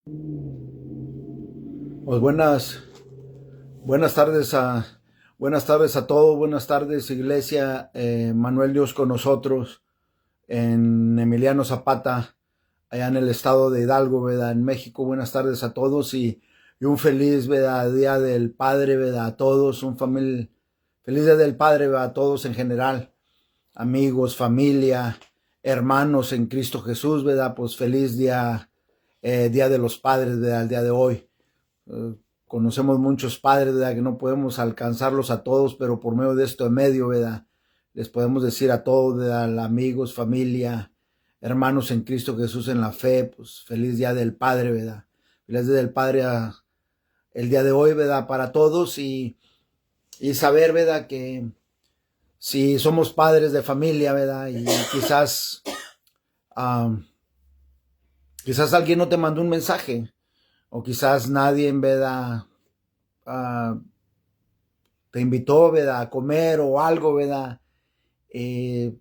Pues buenas tardes a todos, buenas tardes Iglesia, Manuel Dios con nosotros en Emiliano Zapata, allá en el estado de Hidalgo, ¿verdad? En México. Buenas tardes a todos y un feliz, ¿verdad? Día del Padre, ¿verdad? A todos, feliz Día del Padre, ¿verdad? A todos en general, amigos, familia, hermanos en Cristo Jesús, ¿verdad? Pues feliz día, Día de los Padres, ¿verdad? El día de hoy. Eh, Conocemos muchos padres, ¿verdad? Que no podemos alcanzarlos a todos, pero por medio de esto de medio, ¿verdad? Les podemos decir a todos, ¿verdad? Amigos, familia, hermanos en Cristo Jesús en la fe, pues feliz día del Padre, ¿verdad? Feliz día del Padre el día de hoy, ¿verdad? Para todos y saber, ¿verdad? Que si somos padres de familia, ¿verdad? Y um, quizás alguien no te mandó un mensaje, o quizás nadie, ¿verdad? Uh, Te invitó, ¿verdad? A comer o algo, ¿verdad? Eh,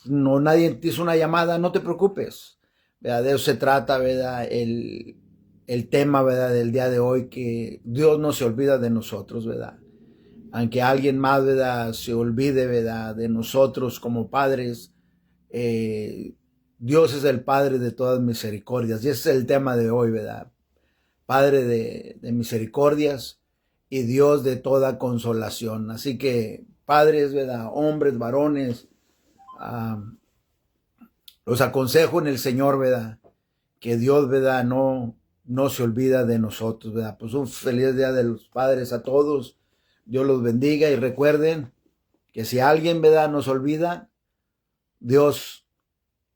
no, nadie te hizo una llamada, no te preocupes, ¿verdad? De eso se trata, ¿verdad? El tema, ¿verdad? Del día de hoy, que Dios no se olvida de nosotros, ¿verdad? Aunque alguien más, ¿verdad? Se olvide, ¿verdad? De nosotros como padres, eh, Dios es el Padre de todas misericordias, y ese es el tema de hoy, ¿verdad? Padre de misericordias y Dios de toda consolación. Así que padres, ¿verdad? Hombres, varones, uh, los aconsejo en el Señor, ¿verdad? Que Dios, ¿verdad? No se olvida de nosotros, ¿verdad? Pues un feliz día de los padres a todos. Dios los bendiga y recuerden que si alguien, ¿verdad? Nos olvida, Dios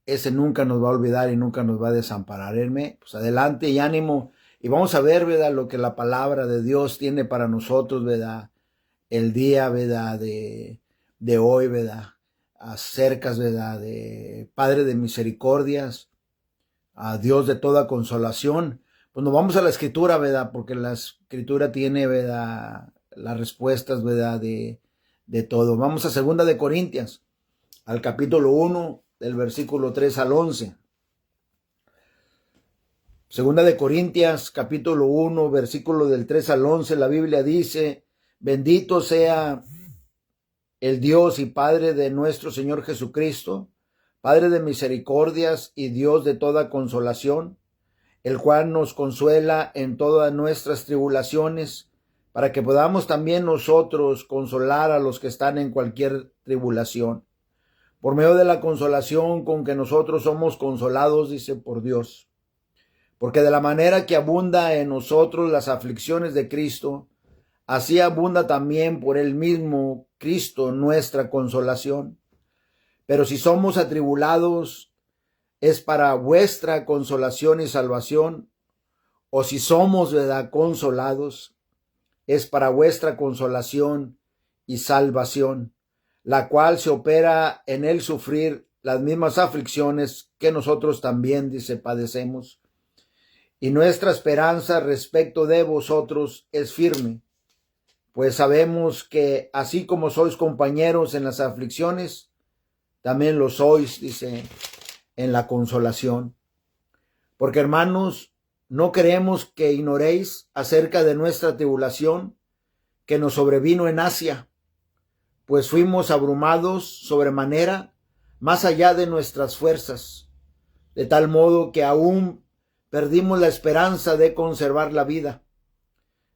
ese nunca nos va a olvidar y nunca nos va a desamparar. Pues adelante y ánimo. Y vamos a ver, ¿verdad? Lo que la palabra de Dios tiene para nosotros, ¿verdad? El día, ¿verdad? De hoy, ¿verdad? Acerca, ¿verdad? De Padre de misericordias, a Dios de toda consolación. Pues nos vamos a la escritura, ¿verdad? Porque la escritura tiene, ¿verdad? Las respuestas, ¿verdad? De todo. Vamos a segunda de Corintias, al capítulo 1, del versículo 3 al 11. Segunda de Corintias, capítulo 1, versículo del 3 al 11, la Biblia dice: bendito sea el Dios y Padre de nuestro Señor Jesucristo, Padre de misericordias y Dios de toda consolación, el cual nos consuela en todas nuestras tribulaciones, para que podamos también nosotros consolar a los que están en cualquier tribulación, por medio de la consolación con que nosotros somos consolados, dice, por Dios. Porque de la manera que abunda en nosotros las aflicciones de Cristo, así abunda también por él mismo Cristo nuestra consolación. Pero si somos atribulados, es para vuestra consolación y salvación, o si somos, ¿verdad?, consolados, es para vuestra consolación y salvación, la cual se opera en el sufrir las mismas aflicciones que nosotros también, dice, padecemos. Y nuestra esperanza respecto de vosotros es firme, pues sabemos que así como sois compañeros en las aflicciones, también lo sois, dice, en la consolación. Porque, hermanos, no queremos que ignoréis acerca de nuestra tribulación que nos sobrevino en Asia, pues fuimos abrumados sobremanera, más allá de nuestras fuerzas, de tal modo que aún perdimos la esperanza de conservar la vida,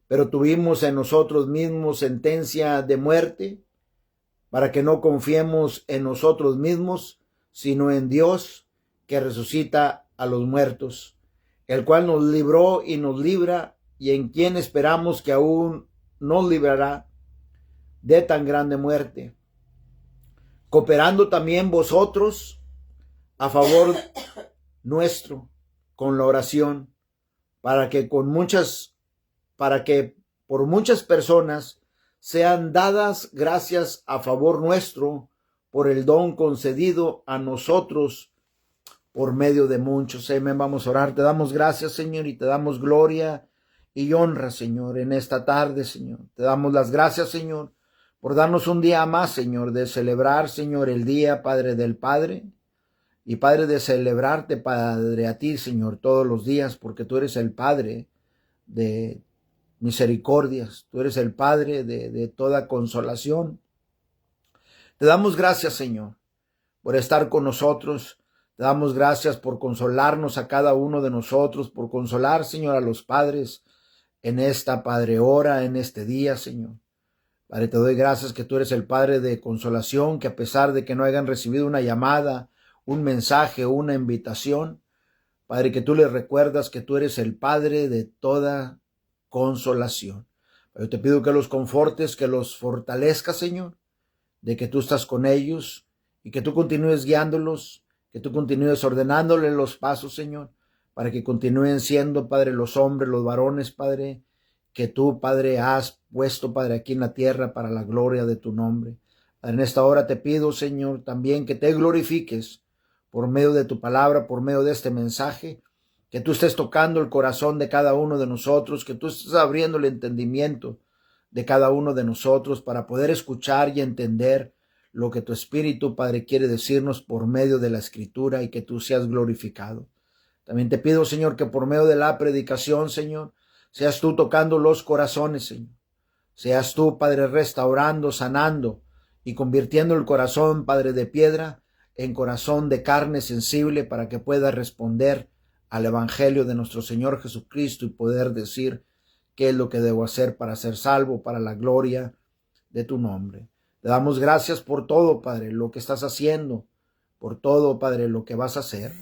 pero tuvimos en nosotros mismos sentencia de muerte, para que no confiemos en nosotros mismos, sino en Dios, que resucita a los muertos, el cual nos libró y nos libra, y en quien esperamos que aún nos librará de tan grande muerte, cooperando también vosotros a favor nuestro con la oración, para que por muchas personas sean dadas gracias a favor nuestro por el don concedido a nosotros por medio de muchos. Amén. Vamos a orar. Te damos gracias, Señor, y te damos gloria y honra, Señor, en esta tarde, Señor. Te damos las gracias, Señor, por darnos un día más, Señor, de celebrar, Señor, el día, Padre, del Padre. y Padre, de celebrarte, Padre, a ti, Señor, todos los días, porque tú eres el Padre de misericordias, tú eres el Padre de toda consolación. Te damos gracias, Señor, por estar con nosotros. Te damos gracias por consolarnos a cada uno de nosotros, por consolar, Señor, a los padres en esta, Padre, hora, en este día, Señor. Padre, te doy gracias que tú eres el Padre de consolación, que a pesar de que no hayan recibido una llamada, un mensaje, una invitación, Padre, que tú les recuerdas que tú eres el Padre de toda consolación. Yo te pido que los confortes, que los fortalezcas, Señor, de que tú estás con ellos y que tú continúes guiándolos, que tú continúes ordenándoles los pasos, Señor, para que continúen siendo, Padre, los hombres, los varones, Padre, que tú, Padre, has puesto, Padre, aquí en la tierra para la gloria de tu nombre. En esta hora te pido, Señor, también que te glorifiques por medio de tu palabra, por medio de este mensaje, que tú estés tocando el corazón de cada uno de nosotros, que tú estés abriendo el entendimiento de cada uno de nosotros para poder escuchar y entender lo que tu Espíritu, Padre, quiere decirnos por medio de la Escritura y que tú seas glorificado. También te pido, Señor, que por medio de la predicación, Señor, seas tú tocando los corazones, Señor. Seas tú, Padre, restaurando, sanando y convirtiendo el corazón, Padre, de piedra en corazón de carne sensible para que pueda responder al Evangelio de nuestro Señor Jesucristo y poder decir qué es lo que debo hacer para ser salvo, para la gloria de tu nombre. Te damos gracias por todo, Padre, lo que estás haciendo, por todo, Padre, lo que vas a hacer.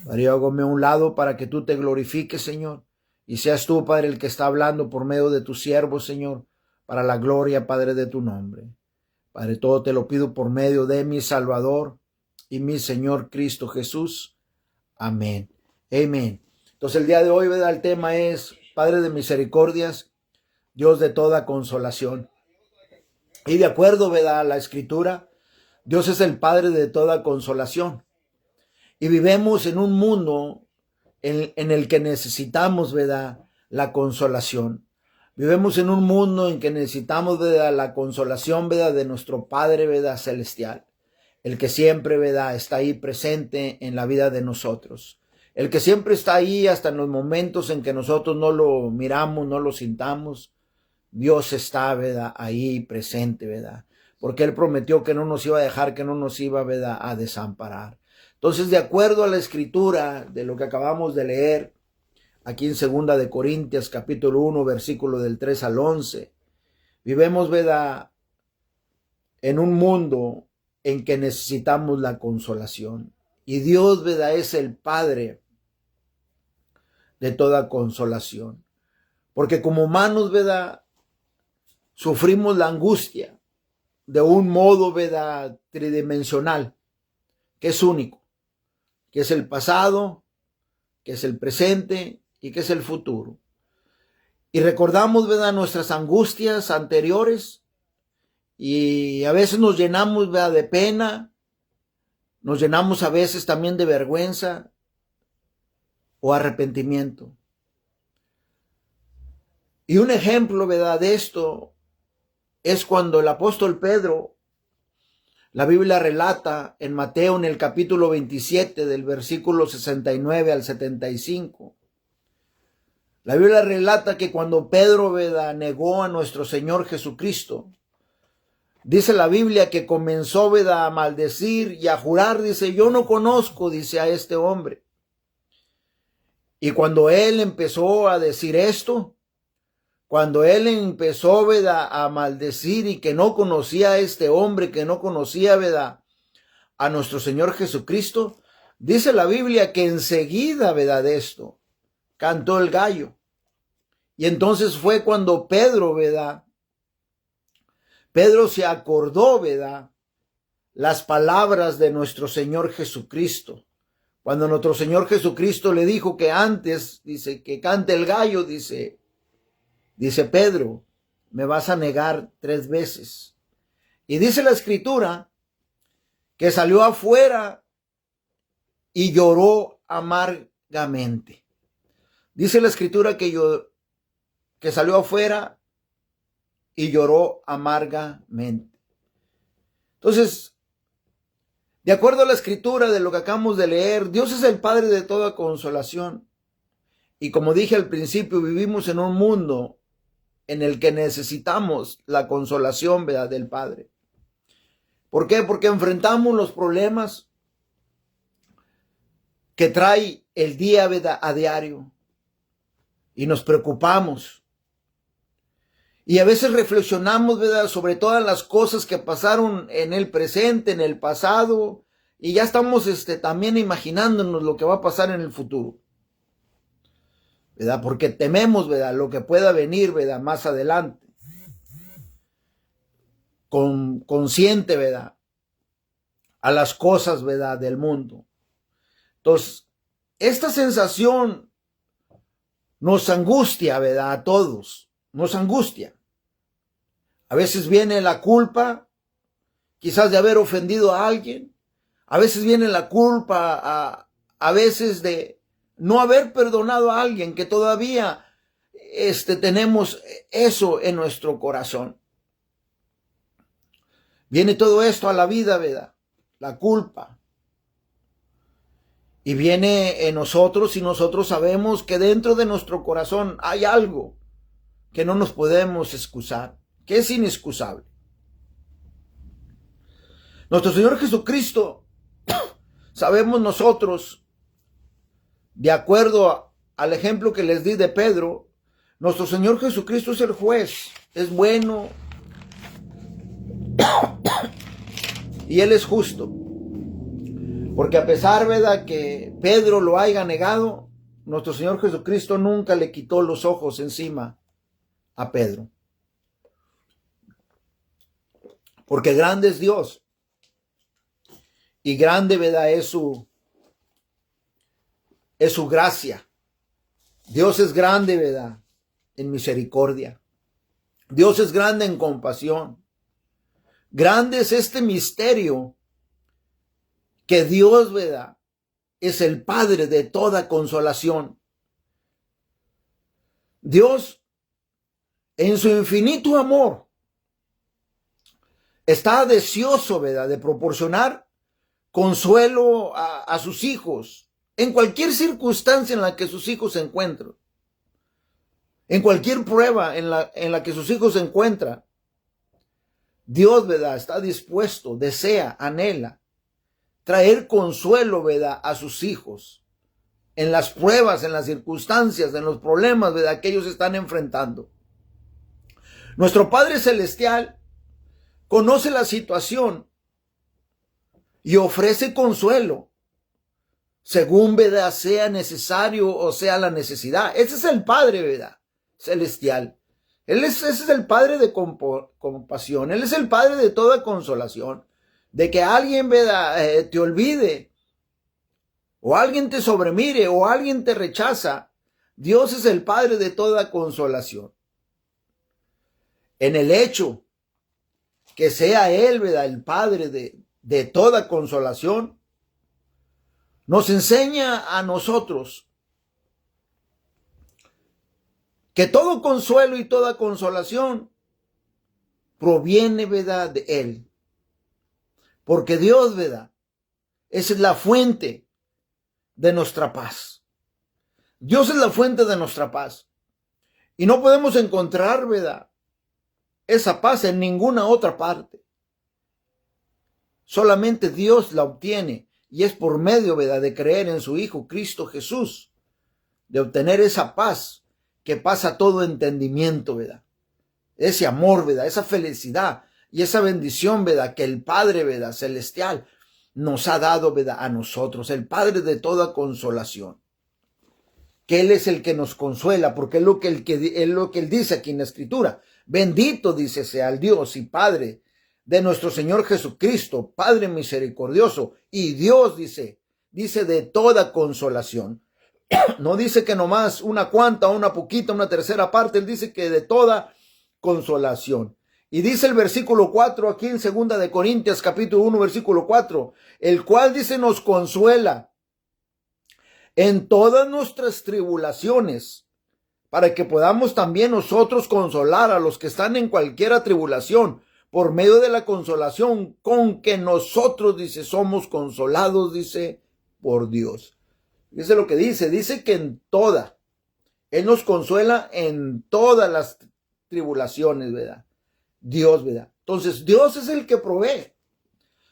Padre, yo hágame a un lado para que tú te glorifiques, Señor, y seas tú, Padre, el que está hablando por medio de tu siervo, Señor, para la gloria, Padre, de tu nombre. Padre, todo te lo pido por medio de mi Salvador y mi Señor Cristo Jesús. Amén. Amén. Entonces el día de hoy, ¿verdad? El tema es Padre de misericordias, Dios de toda consolación. Y de acuerdo, ¿verdad?, a la Escritura, Dios es el Padre de toda consolación. Y vivimos en un mundo en el que necesitamos, ¿verdad?, la consolación. Vivimos en un mundo en que necesitamos, ¿verdad?, la consolación, ¿verdad?, de nuestro Padre, ¿verdad?, celestial. El que siempre, ¿verdad?, está ahí presente en la vida de nosotros. El que siempre está ahí hasta en los momentos en que nosotros no lo miramos, no lo sintamos. Dios está, ¿verdad?, ahí presente, ¿verdad? Porque Él prometió que no nos iba a dejar, que no nos iba, ¿verdad?, a desamparar. Entonces, de acuerdo a la Escritura, de lo que acabamos de leer, aquí en 2 de Corintios, capítulo 1, versículo del 3 al 11, vivimos, ¿verdad?, en un mundo en que necesitamos la consolación. Y Dios, ¿verdad?, es el Padre de toda consolación. Porque como humanos, ¿verdad?, sufrimos la angustia de un modo, ¿verdad?, tridimensional, que es único, que es el pasado, que es el presente y que es el futuro. Y recordamos, ¿verdad?, nuestras angustias anteriores y a veces nos llenamos, ¿verdad?, de pena, nos llenamos a veces también de vergüenza o arrepentimiento. Y un ejemplo, ¿verdad?, de esto es cuando el apóstol Pedro, la Biblia relata en Mateo en el capítulo 27 del versículo 69 al 75. La Biblia relata que cuando Pedro, ¿verdad?, negó a nuestro Señor Jesucristo, dice la Biblia que comenzó, ¿verdad?, a maldecir y a jurar, dice, yo no conozco, dice, a este hombre. Y cuando él empezó a decir esto, cuando él empezó, ¿verdad?, a maldecir y que no conocía a este hombre, que no conocía, ¿verdad?, a nuestro Señor Jesucristo, dice la Biblia que enseguida, ¿verdad?, de esto, cantó el gallo. Y entonces fue cuando Pedro, ¿verdad?, Pedro se acordó, ¿verdad?, las palabras de nuestro Señor Jesucristo. Cuando nuestro Señor Jesucristo le dijo que antes, dice, que cante el gallo, dice Pedro, me vas a negar 3 veces. Y dice la Escritura que salió afuera y lloró amargamente. Dice la Escritura que salió afuera y lloró amargamente. Entonces, De acuerdo a la escritura de lo que acabamos de leer, Dios es el Padre de toda consolación. Y como dije al principio, vivimos en un mundo en el que necesitamos la consolación, ¿verdad?, del Padre. ¿Por qué? Porque enfrentamos los problemas que trae el día, ¿verdad?, a diario. Y nos preocupamos. Y a veces reflexionamos, ¿verdad?, sobre todas las cosas que pasaron en el presente, en el pasado, y ya estamos también imaginándonos lo que va a pasar en el futuro, ¿verdad? Porque tememos, ¿verdad?, lo que pueda venir, ¿verdad?, más adelante. Consciente, ¿verdad?, a las cosas, ¿verdad?, del mundo. Entonces, esta sensación nos angustia, ¿verdad?, a todos. Nos angustia. A veces viene la culpa, quizás de haber ofendido a alguien. A veces viene la culpa, a veces de no haber perdonado a alguien, que todavía tenemos eso en nuestro corazón. Viene todo esto a la vida, ¿verdad? La culpa. Y viene en nosotros y nosotros sabemos que dentro de nuestro corazón hay algo que no nos podemos excusar, que es inexcusable. Nuestro Señor Jesucristo, sabemos nosotros, de acuerdo al ejemplo que les di de Pedro, nuestro Señor Jesucristo es el juez, es bueno y Él es justo. Porque a pesar, ¿verdad?, que Pedro lo haya negado, nuestro Señor Jesucristo nunca le quitó los ojos encima a Pedro. Porque grande es Dios. Y grande, ¿verdad?, es su gracia. Dios es grande, ¿verdad?, en misericordia. Dios es grande en compasión. Grande es este misterio que Dios, ¿verdad?, es el Padre de toda consolación. Dios, en su infinito amor, está deseoso, ¿verdad?, de proporcionar consuelo a sus hijos en cualquier circunstancia en la que sus hijos se encuentran, en cualquier prueba en la que sus hijos se encuentran. Dios, ¿verdad?, está dispuesto, desea, anhela traer consuelo, ¿verdad?, a sus hijos en las pruebas, en las circunstancias, en los problemas, ¿verdad?, que ellos están enfrentando. Nuestro Padre Celestial conoce la situación y ofrece consuelo según, ¿verdad?, sea necesario o sea la necesidad. Ese es el Padre, ¿verdad?, celestial. Ese es el Padre de compasión. Él es el Padre de toda consolación. De que alguien, ¿verdad?, te olvide, o alguien te sobremire, o alguien te rechaza, Dios es el Padre de toda consolación. En el hecho que sea Él, ¿verdad?, el Padre de toda consolación, nos enseña a nosotros que todo consuelo y toda consolación proviene, ¿verdad?, de Él. Porque Dios, ¿verdad?, esa es la fuente de nuestra paz. Dios es la fuente de nuestra paz. Y no podemos encontrar, ¿verdad?, esa paz en ninguna otra parte. Solamente Dios la obtiene. Y es por medio, ¿verdad?, de creer en su Hijo Cristo Jesús, de obtener esa paz que pasa todo entendimiento, ¿verdad? Ese amor, ¿verdad?, esa felicidad y esa bendición, ¿verdad?, que el Padre, ¿verdad?, celestial nos ha dado, ¿verdad?, a nosotros, el Padre de toda consolación. Que Él es el que nos consuela, porque es lo que Él dice aquí en la Escritura. Bendito, dice, sea el Dios y Padre de nuestro Señor Jesucristo, Padre misericordioso, y Dios, dice de toda consolación. No dice que nomás una cuanta, una poquita, una tercera parte. Él dice que de toda consolación. Y dice el versículo 4 aquí en 2 de Corintios capítulo 1 versículo 4, el cual dice nos consuela en todas nuestras tribulaciones, para que podamos también nosotros consolar a los que están en cualquier tribulación, por medio de la consolación con que nosotros, dice, somos consolados, dice, por Dios. Dice lo que dice que en toda, Él nos consuela en todas las tribulaciones, ¿verdad? Dios, ¿verdad? Entonces, Dios es el que provee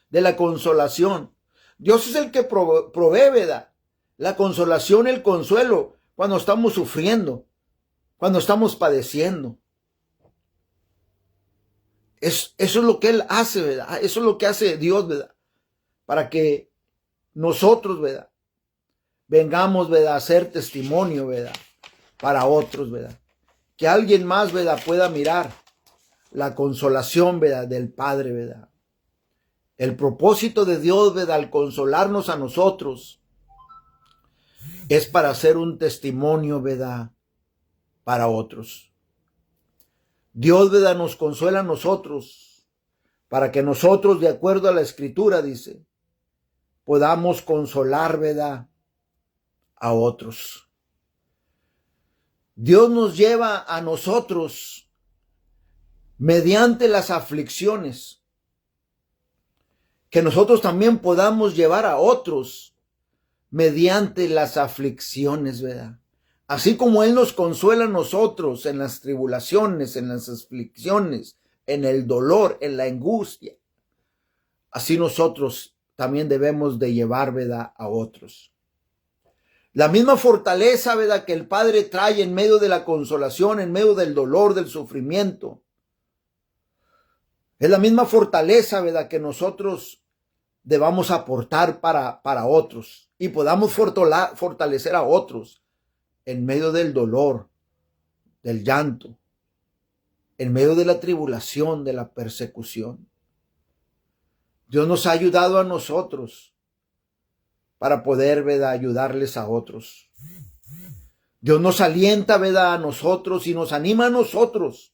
de la consolación. Dios es el que provee, ¿verdad? La consolación, el consuelo, cuando estamos sufriendo, cuando estamos padeciendo. Eso es lo que Él hace, ¿verdad? Eso es lo que hace Dios, ¿verdad? Para que nosotros, ¿verdad? Vengamos, ¿verdad? A ser testimonio, ¿verdad? Para otros, ¿verdad? Que alguien más, ¿verdad? Pueda mirar la consolación, ¿verdad? Del Padre, ¿verdad? El propósito de Dios, ¿verdad? Al consolarnos a nosotros es para hacer un testimonio, ¿verdad? Para otros. Dios, ¿verdad? Nos consuela a nosotros para que nosotros, de acuerdo a la Escritura, dice, podamos consolar, ¿verdad? A otros. Dios nos lleva a nosotros mediante las aflicciones, que nosotros también podamos llevar a otros mediante las aflicciones, ¿verdad? Así como Él nos consuela a nosotros en las tribulaciones, en las aflicciones, en el dolor, en la angustia, así nosotros también debemos de llevar, ¿verdad? A otros. La misma fortaleza, ¿verdad? Que el Padre trae en medio de la consolación, en medio del dolor, del sufrimiento. Es la misma fortaleza, ¿verdad? Que nosotros debamos aportar para otros y podamos fortalecer a otros en medio del dolor, del llanto, en medio de la tribulación, de la persecución. Dios nos ha ayudado a nosotros para poder, ¿verdad? Ayudarles a otros. Dios nos alienta, ¿verdad? A nosotros y nos anima a nosotros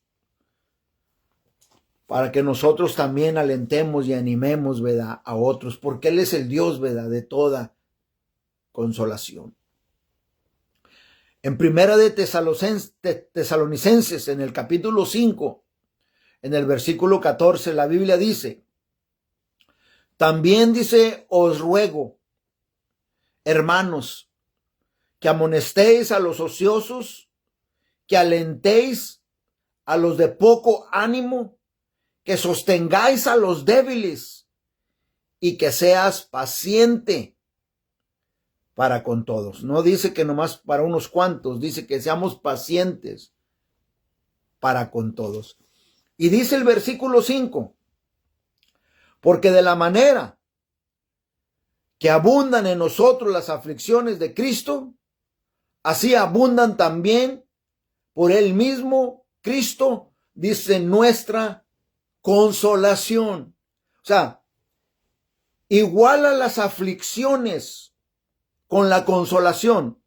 para que nosotros también alentemos y animemos, ¿verdad? A otros, porque Él es el Dios, ¿verdad? De toda consolación. En Primera de Tesalonicenses, en el capítulo 5, en el versículo 14, la Biblia dice, también dice, os ruego, hermanos, que amonestéis a los ociosos, que alentéis a los de poco ánimo, que sostengáis a los débiles y que seas paciente para con todos. No dice que nomás para unos cuantos, dice que seamos pacientes para con todos. Y dice el versículo 5, porque de la manera que abundan en nosotros las aflicciones de Cristo, así abundan también por Él mismo, Cristo, dice, nuestra consolación. O sea, iguala las aflicciones con la consolación.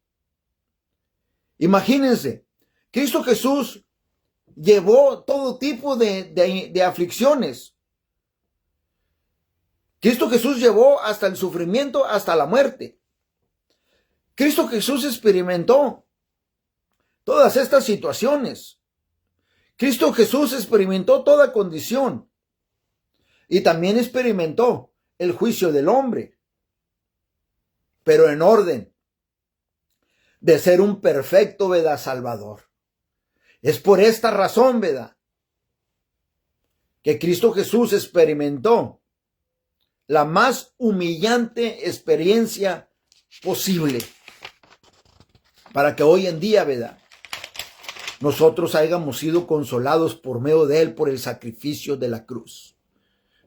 Imagínense, Cristo Jesús llevó todo tipo de aflicciones. Cristo Jesús llevó hasta el sufrimiento, hasta la muerte. Cristo Jesús experimentó todas estas situaciones. Cristo Jesús experimentó toda condición y también experimentó el juicio del hombre, pero en orden de ser un perfecto, ¿verdad? Salvador. Es por esta razón, ¿verdad? Que Cristo Jesús experimentó la más humillante experiencia posible para que hoy en día, ¿verdad? Nosotros hayamos sido consolados por medio de Él por el sacrificio de la cruz.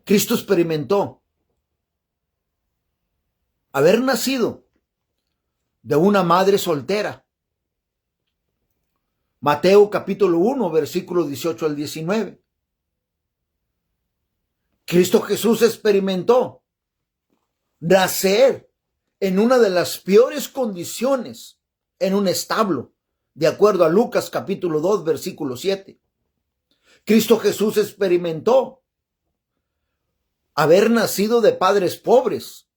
Cristo experimentó haber nacido de una madre soltera. Mateo capítulo 1, versículos 18 al 19. Cristo Jesús experimentó nacer en una de las peores condiciones, en un establo, de acuerdo a Lucas capítulo 2, versículo 7. Cristo Jesús experimentó haber nacido de padres pobres,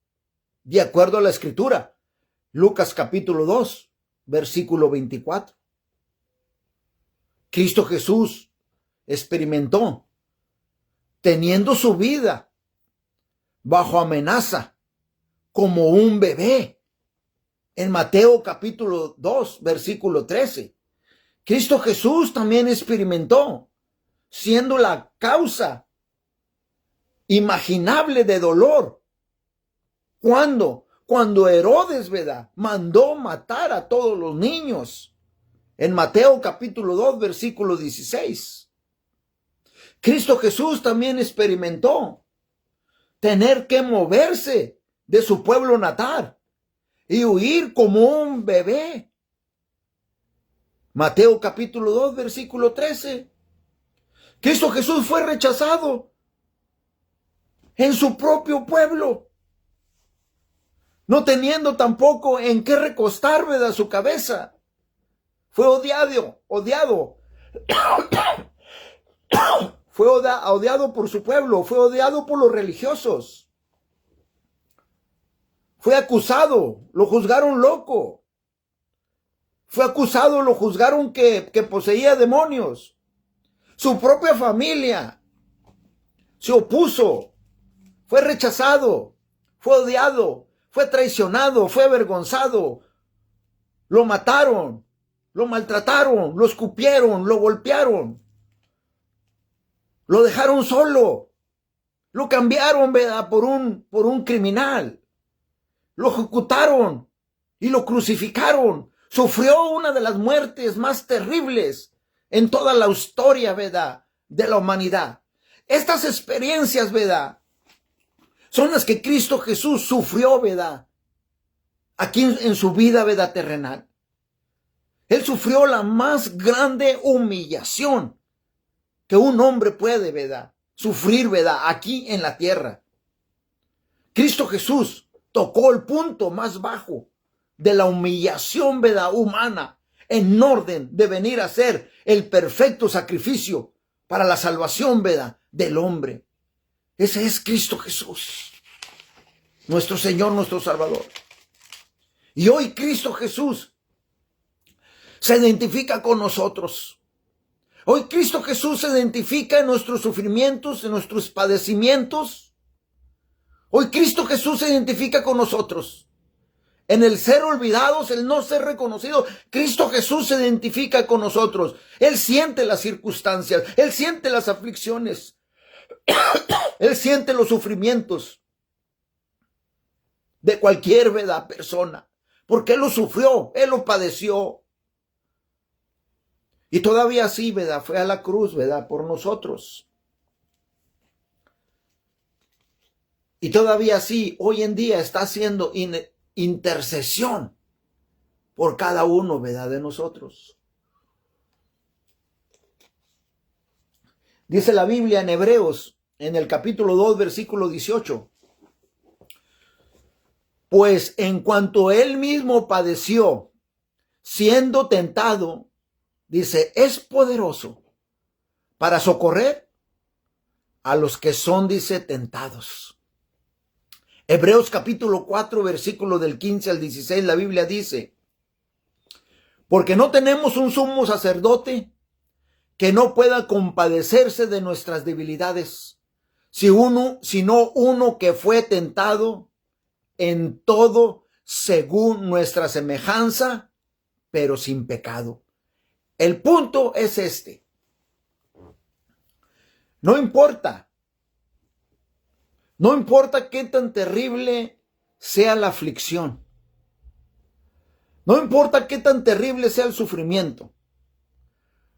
de acuerdo a la Escritura, Lucas capítulo 2, versículo 24. Cristo Jesús experimentó teniendo su vida bajo amenaza como un bebé. En Mateo capítulo 2, versículo 13. Cristo Jesús también experimentó, siendo la causa imaginable de dolor. Cuando Herodes, ¿verdad?, mandó matar a todos los niños. En Mateo capítulo 2, versículo 16. Cristo Jesús también experimentó tener que moverse de su pueblo natal y huir como un bebé. Mateo capítulo 2, versículo 13. Cristo Jesús fue rechazado en su propio pueblo, no teniendo tampoco en qué recostar, ¿verdad?, su cabeza. Fue odiado. Fue odiado por su pueblo, fue odiado por los religiosos. Fue acusado, lo juzgaron loco. Fue acusado, lo juzgaron que poseía demonios. Su propia familia se opuso, fue rechazado, fue odiado, fue traicionado, fue avergonzado. Lo mataron, lo maltrataron, lo escupieron, lo golpearon. Lo dejaron solo. Lo cambiaron, ¿verdad?, por un criminal. Lo ejecutaron y lo crucificaron. Sufrió una de las muertes más terribles en toda la historia, ¿verdad?, de la humanidad. Estas experiencias, ¿verdad?, son las que Cristo Jesús sufrió, ¿verdad?, aquí en su vida, ¿verdad?, terrenal. Él sufrió la más grande humillación que un hombre puede, ¿verdad?, sufrir, ¿verdad?, aquí en la tierra. Cristo Jesús tocó el punto más bajo de la humillación, ¿verdad?, humana, en orden de venir a ser el perfecto sacrificio para la salvación, ¿verdad?, del hombre. Ese es Cristo Jesús, nuestro Señor, nuestro Salvador. Y hoy Cristo Jesús se identifica con nosotros. Hoy Cristo Jesús se identifica en nuestros sufrimientos, en nuestros padecimientos. Hoy Cristo Jesús se identifica con nosotros. En el ser olvidados, el no ser reconocido, Cristo Jesús se identifica con nosotros. Él siente las circunstancias, Él siente las aflicciones, Él siente los sufrimientos de cualquier, ¿verdad?, persona, porque Él lo sufrió, Él lo padeció. Y todavía así, ¿verdad?, fue a la cruz, ¿verdad?, por nosotros. Y todavía así, hoy en día está haciendo intercesión por cada uno, ¿verdad?, de nosotros. Dice la Biblia en Hebreos, en el capítulo 2, versículo 18. Pues en cuanto él mismo padeció, siendo tentado, dice, es poderoso para socorrer a los que son, dice, tentados. Hebreos capítulo 4, versículo del 15 al 16, la Biblia dice, porque no tenemos un sumo sacerdote que no pueda compadecerse de nuestras debilidades, sino uno que fue tentado en todo según nuestra semejanza, pero sin pecado. El punto es este. No importa qué tan terrible sea la aflicción. No importa qué tan terrible sea el sufrimiento.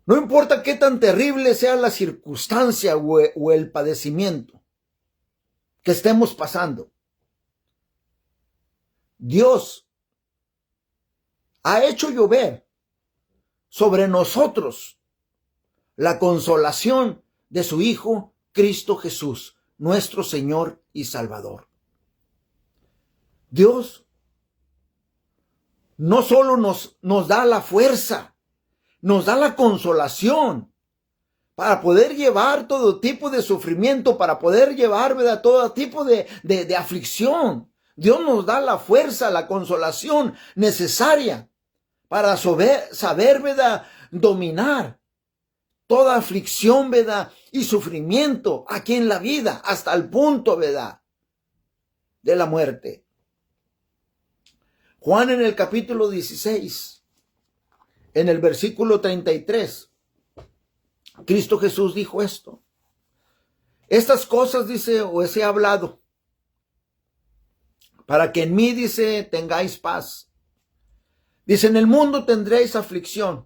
No importa qué tan terrible sea la circunstancia o el padecimiento que estemos pasando. Dios ha hecho llover sobre nosotros la consolación de su Hijo Cristo Jesús, nuestro Señor y Salvador. Dios no solo nos da la fuerza, nos da la consolación para poder llevar todo tipo de sufrimiento, para poder llevar, ¿verdad?, todo tipo de aflicción. Dios nos da la fuerza, la consolación necesaria para saber, ¿verdad?, dominar toda aflicción, ¿verdad? Y sufrimiento aquí en la vida, hasta el punto, ¿verdad? De la muerte. Juan en el capítulo 16, en el versículo 33, Cristo Jesús dijo esto. Estas cosas, dice, os he hablado, para que en mí, dice, tengáis paz. Dice, en el mundo tendréis aflicción,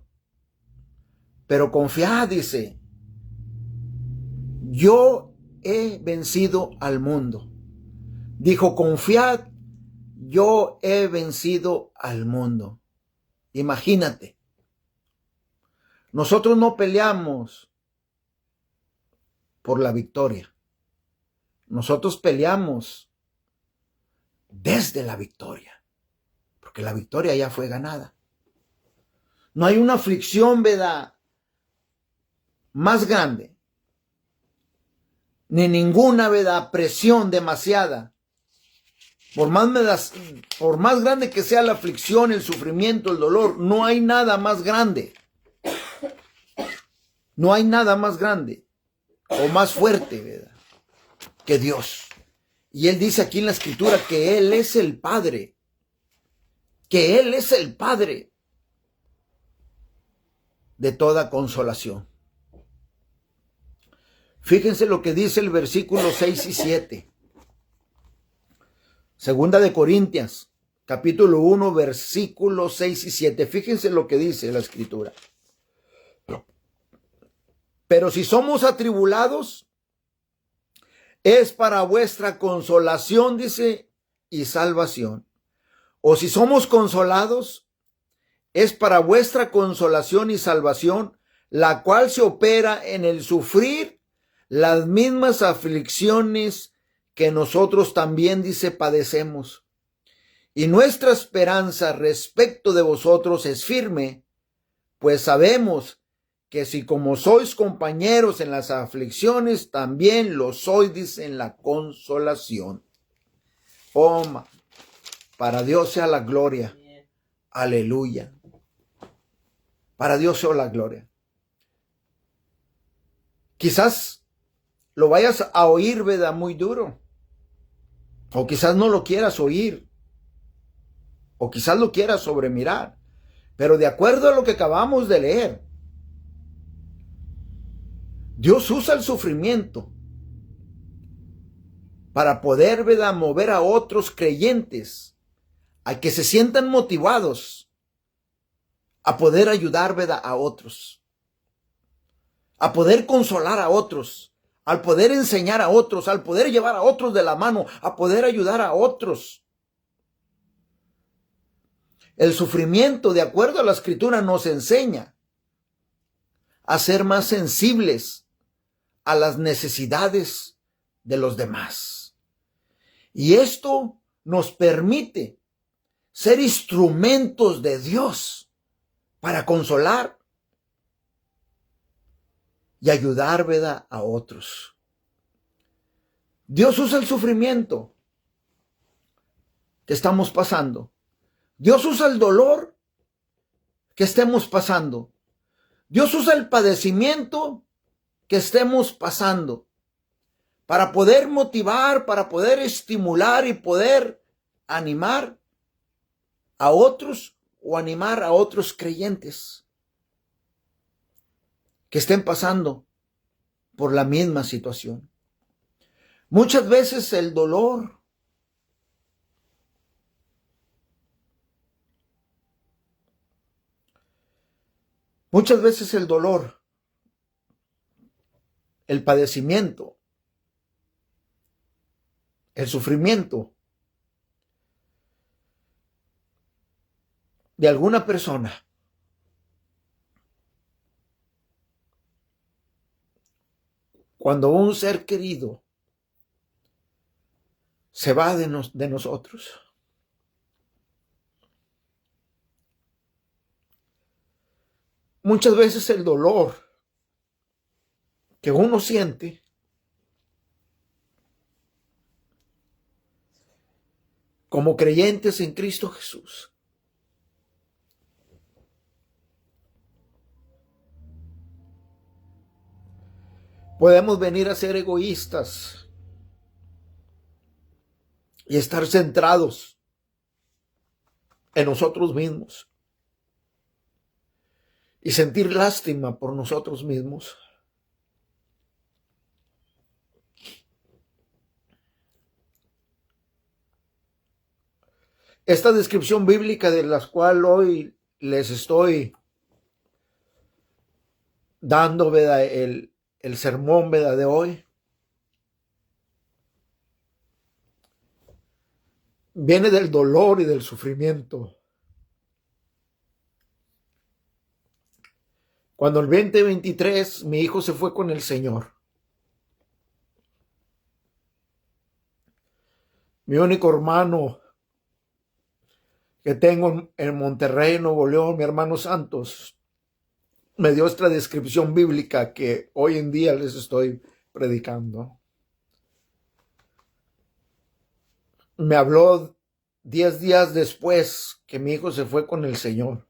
pero confiad, dice, yo he vencido al mundo. Dijo, confiad, yo he vencido al mundo. Imagínate, nosotros no peleamos por la victoria. Nosotros peleamos desde la victoria, porque la victoria ya fue ganada. No hay una aflicción, ¿verdad?, más grande, ni ninguna, ¿verdad?, presión demasiada. Por más grande que sea la aflicción, el sufrimiento, el dolor, no hay nada más grande. No hay nada más grande o más fuerte, ¿verdad?, que Dios. Y Él dice aquí en la Escritura que Él es el Padre. Que Él es el Padre de toda consolación. Fíjense lo que dice el versículo 6 y 7. Segunda de Corintios, capítulo 1, versículos 6 y 7. Fíjense lo que dice la Escritura. Pero si somos atribulados, es para vuestra consolación, dice, y salvación. O si somos consolados, es para vuestra consolación y salvación, la cual se opera en el sufrir las mismas aflicciones que nosotros también, dice, padecemos. Y nuestra esperanza respecto de vosotros es firme, pues sabemos que si como sois compañeros en las aflicciones, también lo sois, dice, en la consolación. Oh, para Dios sea la gloria. Aleluya. Para Dios sea la gloria. Quizás lo vayas a oír, ¿verdad?, muy duro. O quizás no lo quieras oír. O quizás lo quieras sobremirar. Pero de acuerdo a lo que acabamos de leer, Dios usa el sufrimiento para poder, ¿verdad?, mover a otros creyentes a que se sientan motivados a poder ayudar, ¿verdad?, a otros, a poder consolar a otros, al poder enseñar a otros, al poder llevar a otros de la mano, a poder ayudar a otros. El sufrimiento, de acuerdo a la Escritura, nos enseña a ser más sensibles a las necesidades de los demás. Y esto nos permite ser instrumentos de Dios para consolar y ayudar, ¿verdad?, a otros. Dios usa el sufrimiento que estamos pasando. Dios usa el dolor que estemos pasando. Dios usa el padecimiento que estemos pasando para poder motivar, para poder estimular y poder animar a otros o animar a otros creyentes que estén pasando por la misma situación. Muchas veces el dolor el padecimiento, el sufrimiento de alguna persona cuando un ser querido se va de nosotros. Muchas veces el dolor que uno siente como creyentes en Cristo Jesús podemos venir a ser egoístas y estar centrados en nosotros mismos y sentir lástima por nosotros mismos. Esta descripción bíblica de la cual hoy les estoy dando, ¿verdad?, el sermón, ¿verdad?, de hoy, viene del dolor y del sufrimiento. Cuando el 2023 mi hijo se fue con el Señor, mi único hermano que tengo en Monterrey, Nuevo León, mi hermano Santos, me dio esta descripción bíblica que hoy en día les estoy predicando. Me habló 10 días después que mi hijo se fue con el Señor,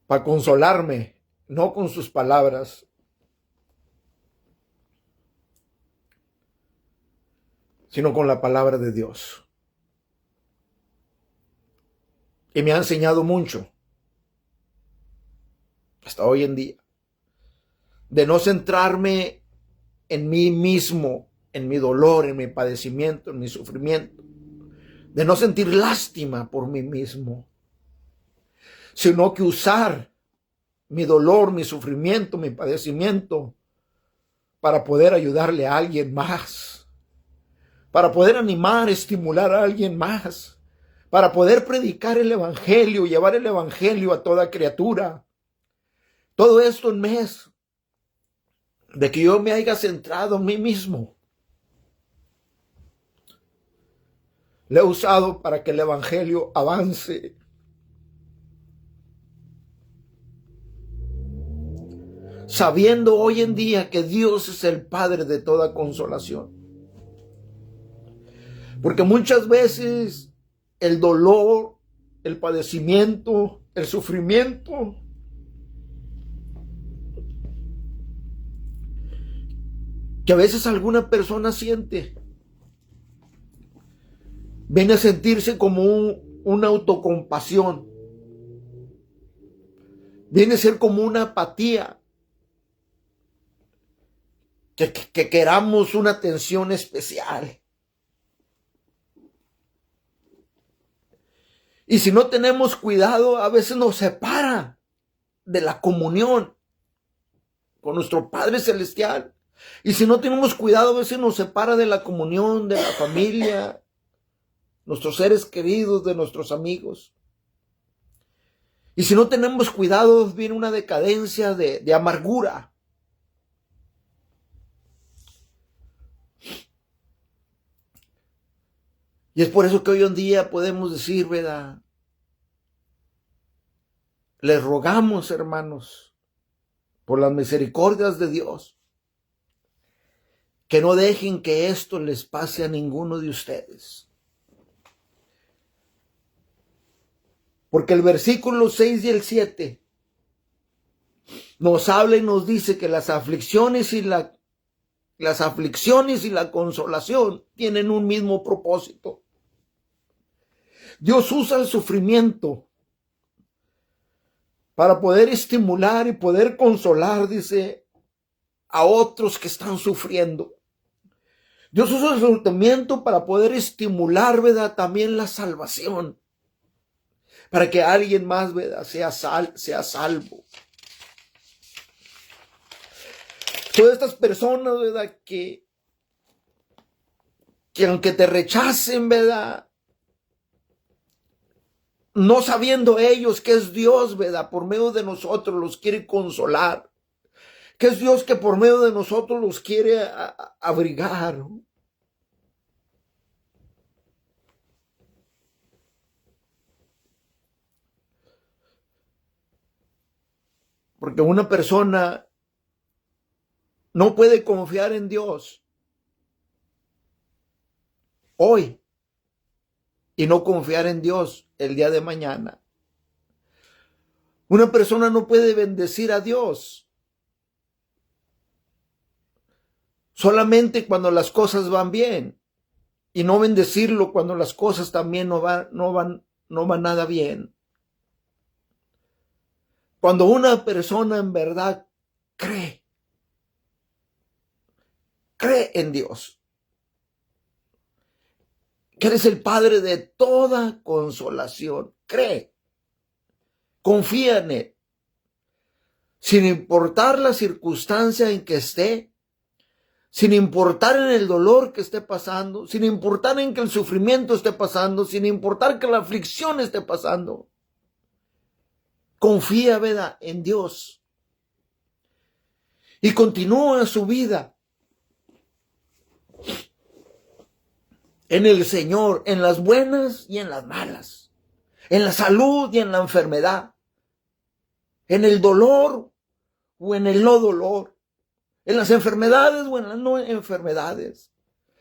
para consolarme, no con sus palabras, sino con la palabra de Dios. Y me ha enseñado mucho, hasta hoy en día, de no centrarme en mí mismo, en mi dolor, en mi padecimiento, en mi sufrimiento, de no sentir lástima por mí mismo, sino que usar mi dolor, mi sufrimiento, mi padecimiento para poder ayudarle a alguien más, para poder animar, estimular a alguien más, para poder predicar el evangelio, llevar el evangelio a toda criatura. Todo esto en vez de que yo me haya centrado en mí mismo, le he usado para que el evangelio avance. Sabiendo hoy en día que Dios es el Padre de toda consolación. Porque muchas veces el dolor, el padecimiento, el sufrimiento que a veces alguna persona siente, viene a sentirse como una autocompasión, viene a ser como una apatía, que queramos una atención especial. Y si no tenemos cuidado, a veces nos separa de la comunión con nuestro Padre Celestial. Y si no tenemos cuidado, a veces nos separa de la comunión, de la familia, nuestros seres queridos, de nuestros amigos. Y si no tenemos cuidado, viene una decadencia de amargura. Y es por eso que hoy en día podemos decir, ¿verdad? Les rogamos, hermanos, por las misericordias de Dios, que no dejen que esto les pase a ninguno de ustedes. Porque el versículo 6 y el 7 nos habla y nos dice que las aflicciones y la consolación tienen un mismo propósito. Dios usa el sufrimiento para poder estimular y poder consolar, dice, a otros que están sufriendo. Dios usa el sufrimiento para poder estimular, ¿verdad?, también la salvación, para que alguien más, ¿verdad?, sea salvo. Todas estas personas, ¿verdad?, que aunque te rechacen, ¿verdad?, no sabiendo ellos que es Dios, ¿verdad?, por medio de nosotros los quiere consolar, que es Dios que por medio de nosotros los quiere abrigar. Porque una persona no puede confiar en Dios hoy y no confiar en Dios el día de mañana. Una persona no puede bendecir a Dios solamente cuando las cosas van bien, y no bendecirlo cuando las cosas también no van nada bien. Cuando una persona en verdad cree en Dios, que eres el Padre de toda consolación, confía en Él, sin importar la circunstancia en que esté, sin importar en el dolor que esté pasando, sin importar en que el sufrimiento esté pasando, sin importar que la aflicción esté pasando. Confía, ¿verdad?, en Dios. Y continúa su vida en el Señor, en las buenas y en las malas, en la salud y en la enfermedad, en el dolor o en el no dolor, en las enfermedades o en las no enfermedades,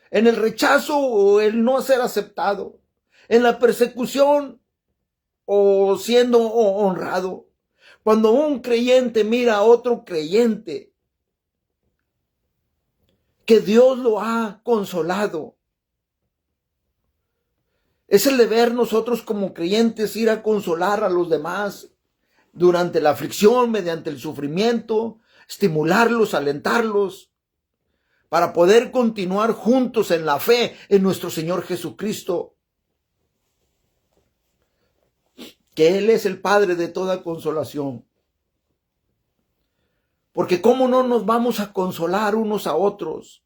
en el rechazo o el no ser aceptado, en la persecución o siendo honrado. Cuando un creyente mira a otro creyente que Dios lo ha consolado, es el deber nosotros como creyentes ir a consolar a los demás durante la aflicción, mediante el sufrimiento, estimularlos, alentarlos, para poder continuar juntos en la fe en nuestro Señor Jesucristo, que Él es el Padre de toda consolación. Porque ¿cómo no nos vamos a consolar unos a otros?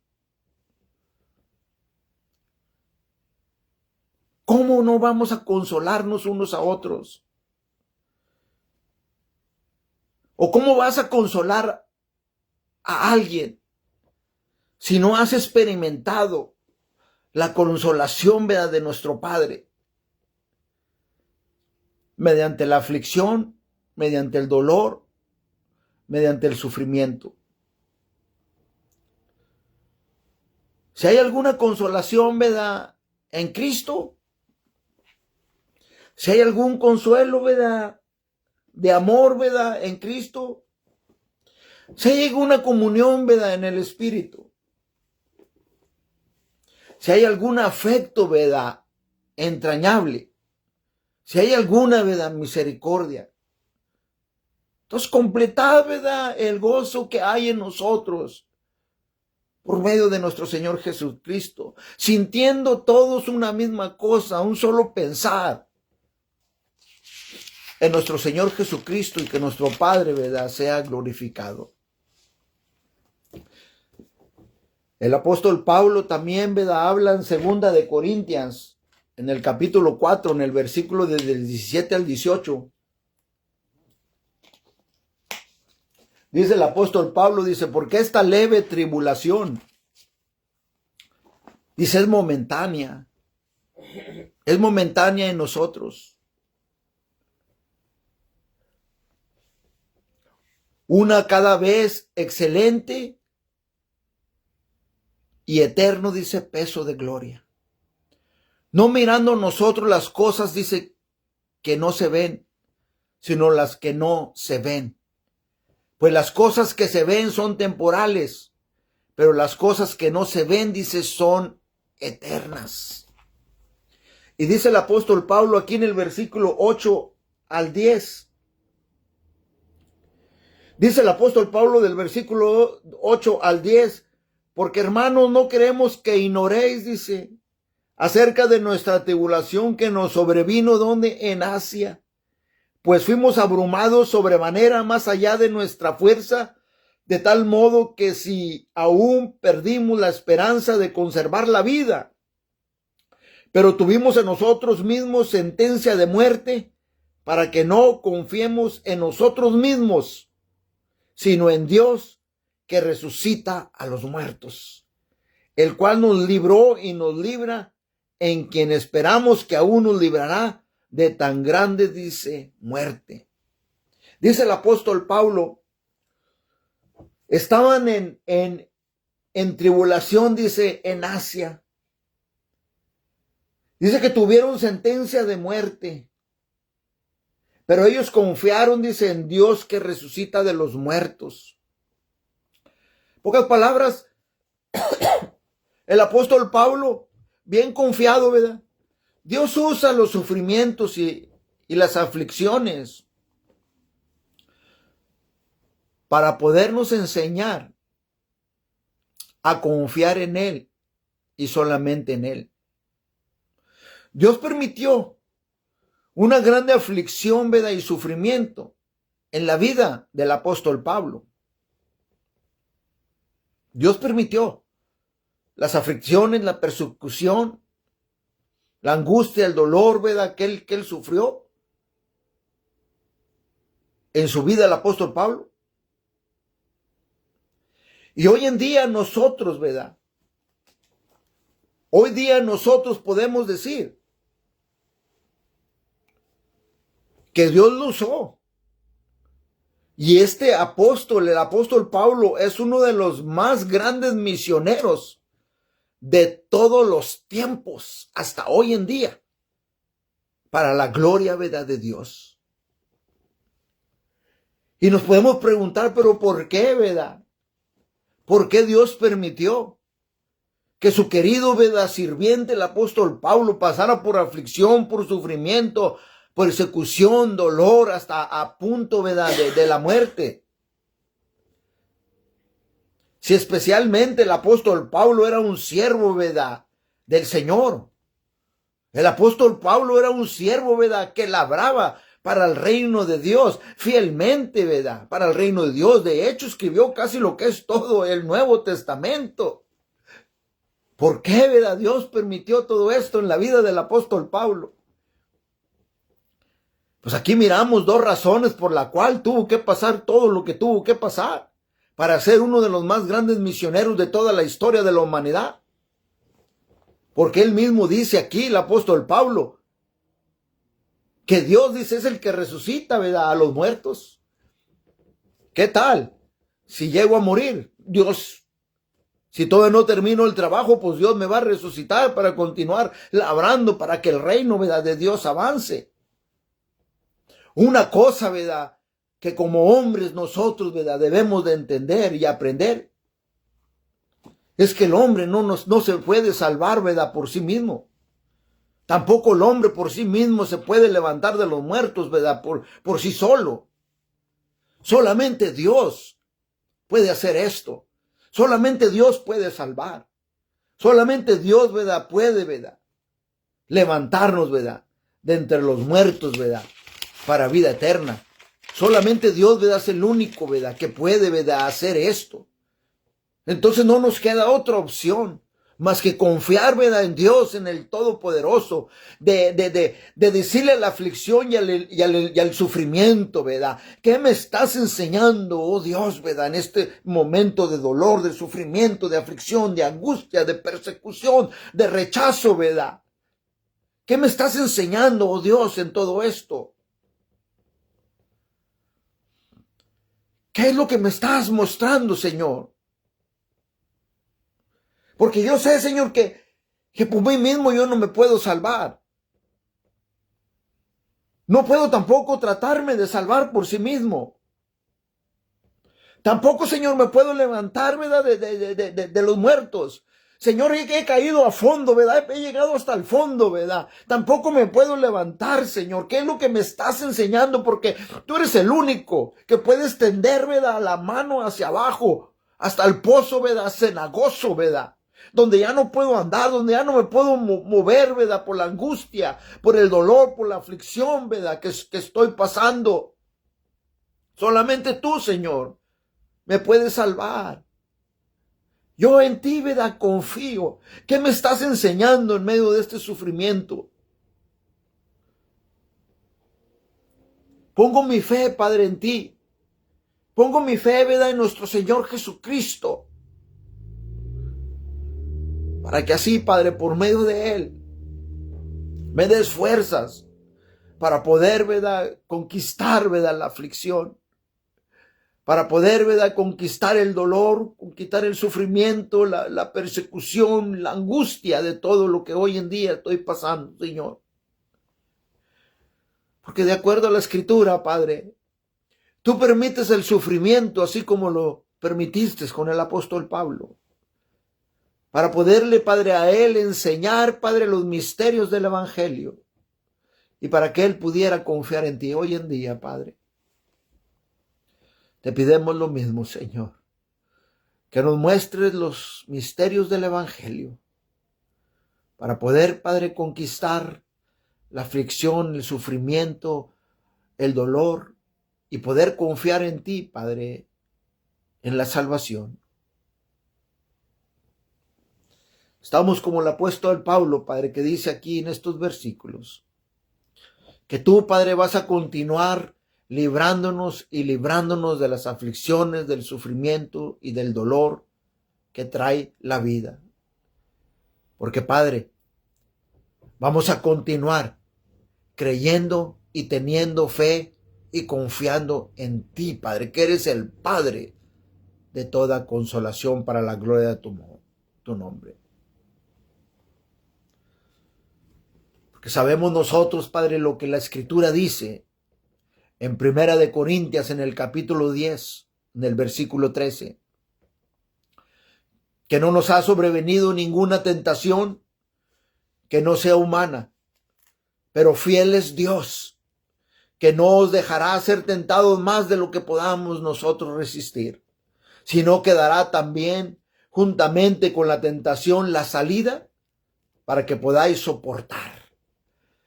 ¿Cómo no vamos a consolarnos unos a otros? ¿O cómo vas a consolar a alguien si no has experimentado la consolación, ¿verdad?, de nuestro Padre? Mediante la aflicción, mediante el dolor, mediante el sufrimiento. Si hay alguna consolación, ¿verdad?, en Cristo, si hay algún consuelo, ¿verdad?, de amor, ¿verdad?, en Cristo, si hay alguna comunión, ¿verdad?, en el Espíritu, si hay algún afecto, ¿verdad?, entrañable, si hay alguna, ¿verdad?, misericordia. Entonces, completad, ¿verdad?, el gozo que hay en nosotros por medio de nuestro Señor Jesucristo, sintiendo todos una misma cosa, un solo pensar en nuestro Señor Jesucristo, y que nuestro Padre, ¿verdad?, sea glorificado. El apóstol Pablo también, ¿verdad?, habla en 2 de Corintios, en el capítulo 4, en el versículo desde el 17 al 18. Dice el apóstol Pablo, dice, porque esta leve tribulación, dice, es momentánea en nosotros. Una cada vez excelente y eterno, dice, peso de gloria. No mirando nosotros las cosas, dice, que no se ven, sino las que no se ven. Pues las cosas que se ven son temporales, pero las cosas que no se ven, dice, son eternas. Y dice el apóstol Pablo aquí en el versículo 8 al 10. Dice el apóstol Pablo del versículo 8 al 10, porque hermanos, no queremos que ignoréis, dice, acerca de nuestra tribulación que nos sobrevino, ¿dónde? En Asia. Pues fuimos abrumados sobremanera más allá de nuestra fuerza, de tal modo que si aún perdimos la esperanza de conservar la vida, pero tuvimos en nosotros mismos sentencia de muerte, para que no confiemos en nosotros mismos, sino en Dios, que resucita a los muertos, el cual nos libró y nos libra, en quien esperamos que aún nos librará de tan grande, dice, muerte. Dice el apóstol Pablo, estaban en tribulación, dice, en Asia. Dice que tuvieron sentencia de muerte, pero ellos confiaron, dice, en Dios que resucita de los muertos. Pocas palabras, El apóstol Pablo, bien confiado, ¿verdad? Dios usa los sufrimientos y las aflicciones para podernos enseñar a confiar en Él y solamente en Él. Dios permitió una grande aflicción, ¿verdad? Y sufrimiento en la vida del apóstol Pablo. Dios permitió las aflicciones, la persecución, la angustia, el dolor, ¿verdad? Que él sufrió en su vida el apóstol Pablo. Y hoy en día nosotros, ¿verdad? Hoy día nosotros podemos decir que Dios lo usó. Y este apóstol, el apóstol Pablo, es uno de los más grandes misioneros de todos los tiempos, hasta hoy en día, para la gloria, ¿verdad?, de Dios. Y nos podemos preguntar, pero ¿por qué, verdad? ¿Por qué Dios permitió que su querido, ¿verdad?, sirviente, el apóstol Pablo, pasara por aflicción, por sufrimiento, persecución, dolor, hasta a punto, ¿verdad?, de la muerte? Si especialmente el apóstol Pablo era un siervo, ¿verdad?, del Señor. El apóstol Pablo era un siervo, ¿verdad?, que labraba para el reino de Dios, fielmente, ¿verdad?, para el reino de Dios. De hecho, escribió casi lo que es todo el Nuevo Testamento. ¿Por qué, verdad, Dios permitió todo esto en la vida del apóstol Pablo? Pues aquí miramos dos razones por la cual tuvo que pasar todo lo que tuvo que pasar para ser uno de los más grandes misioneros de toda la historia de la humanidad. Porque él mismo dice aquí, el apóstol Pablo, que Dios, dice, es el que resucita, ¿verdad?, a los muertos. ¿Qué tal? Si llego a morir, Dios, si todavía no termino el trabajo, pues Dios me va a resucitar para continuar labrando, para que el reino, ¿verdad?, de Dios avance. Una cosa, ¿verdad?, que como hombres nosotros, ¿verdad?, debemos de entender y aprender, es que el hombre no se puede salvar, ¿verdad?, por sí mismo. Tampoco el hombre por sí mismo se puede levantar de los muertos, ¿verdad?, por sí solo. Solamente Dios puede hacer esto. Solamente Dios puede salvar. Solamente Dios, ¿verdad?, puede, ¿verdad?, levantarnos, ¿verdad?, de entre los muertos, ¿verdad?, para vida eterna. Solamente Dios, ¿verdad?, es el único, ¿verdad?, que puede, ¿verdad?, hacer esto. Entonces no nos queda otra opción más que confiar, ¿verdad?, en Dios, en el Todopoderoso, de decirle a la aflicción y al sufrimiento, ¿verdad? ¿Qué me estás enseñando, oh Dios, ¿verdad?, en este momento de dolor, de sufrimiento, de aflicción, de angustia, de persecución, de rechazo, ¿verdad? ¿Qué me estás enseñando, oh Dios, en todo esto? ¿Qué es lo que me estás mostrando, Señor? Porque yo sé, Señor, que por mí mismo yo no me puedo salvar. No puedo tampoco tratarme de salvar por sí mismo. Tampoco, Señor, me puedo levantar, ¿verdad?, de los muertos. Señor, he caído a fondo, ¿verdad? He llegado hasta el fondo, ¿verdad? Tampoco me puedo levantar, Señor. ¿Qué es lo que me estás enseñando? Porque tú eres el único que puede extender, ¿verdad?, la mano hacia abajo, hasta el pozo, ¿verdad?, cenagoso, ¿verdad?, donde ya no puedo andar, donde ya no me puedo mover, ¿verdad?, por la angustia, por el dolor, por la aflicción, ¿verdad?, que estoy pasando. Solamente tú, Señor, me puedes salvar. Yo en ti, ¿verdad?, confío. ¿Qué me estás enseñando en medio de este sufrimiento? Pongo mi fe, Padre, en ti. Pongo mi fe, ¿verdad?, en nuestro Señor Jesucristo. Para que así, Padre, por medio de Él, me des fuerzas para poder, ¿verdad?, conquistar, ¿verdad?, la aflicción. Para poder, ¿verdad?, conquistar el dolor, conquistar el sufrimiento, la persecución, la angustia de todo lo que hoy en día estoy pasando, Señor. Porque de acuerdo a la Escritura, Padre, tú permites el sufrimiento así como lo permitiste con el apóstol Pablo. para poderle, Padre, a Él enseñar, Padre, los misterios del Evangelio y para que Él pudiera confiar en ti hoy en día, Padre. Te pidemos lo mismo, Señor, que nos muestres los misterios del Evangelio para poder, Padre, conquistar la aflicción, el sufrimiento, el dolor y poder confiar en ti, Padre, en la salvación. Estamos como el apóstol Pablo, Padre, que dice aquí en estos versículos, que tú, Padre, vas a continuar librándonos y librándonos de las aflicciones, del sufrimiento y del dolor que trae la vida. Porque, Padre, vamos a continuar creyendo y teniendo fe y confiando en ti, Padre, que eres el Padre de toda consolación para la gloria de tu nombre. Porque sabemos nosotros, Padre, lo que la Escritura dice en Primera de Corintias, en el capítulo 10, en el versículo 13, que no nos ha sobrevenido ninguna tentación que no sea humana, pero fiel es Dios, que no os dejará ser tentados más de lo que podamos nosotros resistir, sino que dará también juntamente con la tentación la salida para que podáis soportar.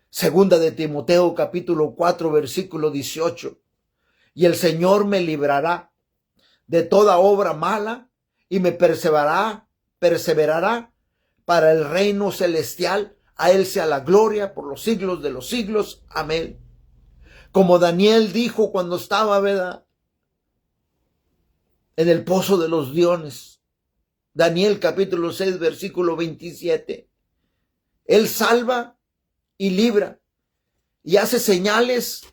Segunda de Timoteo capítulo 4 versículo 18. Y el Señor me librará de toda obra mala y me perseverará para el reino celestial. A Él sea la gloria por los siglos de los siglos. Amén. Como Daniel dijo cuando estaba, ¿verdad?, en el pozo de los leones. Daniel capítulo 6 versículo 27. Él salva y libra y hace señales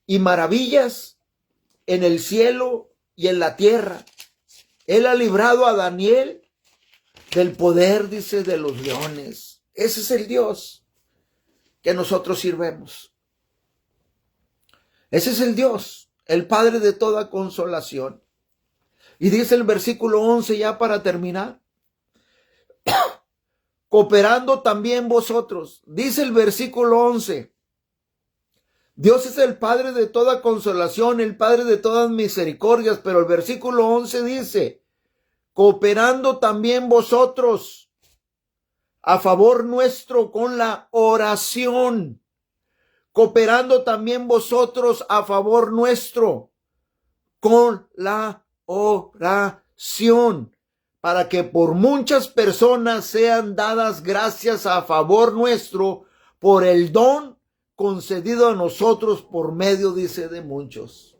y maravillas en el cielo y en la tierra. Él ha librado a Daniel del poder, dice, de los leones. Ese es el Dios que nosotros sirvemos. Ese es el Dios, el Padre de toda consolación. Y dice el versículo 11, ya para terminar, cooperando también vosotros. Dice el versículo 11, Dios es el Padre de toda consolación, el Padre de todas misericordias, pero el versículo 11 dice, cooperando también vosotros a favor nuestro con la oración, cooperando también vosotros a favor nuestro con la oración, para que por muchas personas sean dadas gracias a favor nuestro por el don concedido a nosotros por medio, dice, de muchos.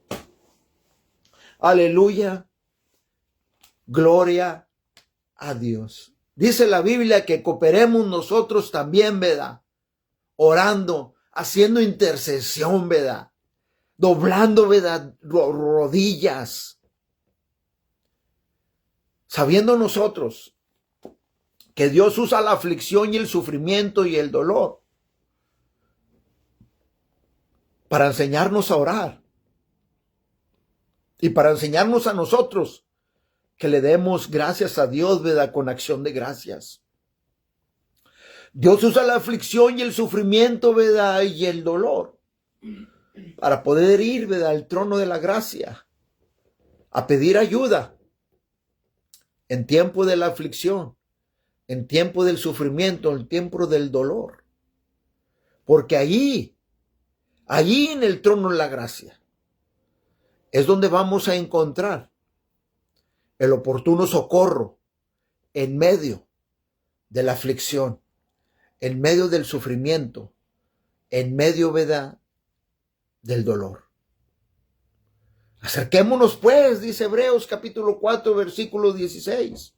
Aleluya. Gloria a Dios. Dice la Biblia que cooperemos nosotros también, ¿verdad? Orando, haciendo intercesión, ¿verdad? Doblando, ¿verdad?, rodillas. Sabiendo nosotros que Dios usa la aflicción y el sufrimiento y el dolor para enseñarnos a orar y para enseñarnos a nosotros que le demos gracias a Dios, ¿verdad?, con acción de gracias. Dios usa la aflicción y el sufrimiento, ¿verdad?, y el dolor para poder ir, ¿verdad?, al trono de la gracia a pedir ayuda en tiempo de la aflicción, en tiempo del sufrimiento, en tiempo del dolor. Porque allí en el trono de la gracia, es donde vamos a encontrar el oportuno socorro en medio de la aflicción, en medio del sufrimiento, en medio, ¿verdad?, del dolor. Acerquémonos pues, dice Hebreos capítulo 4, versículo 16.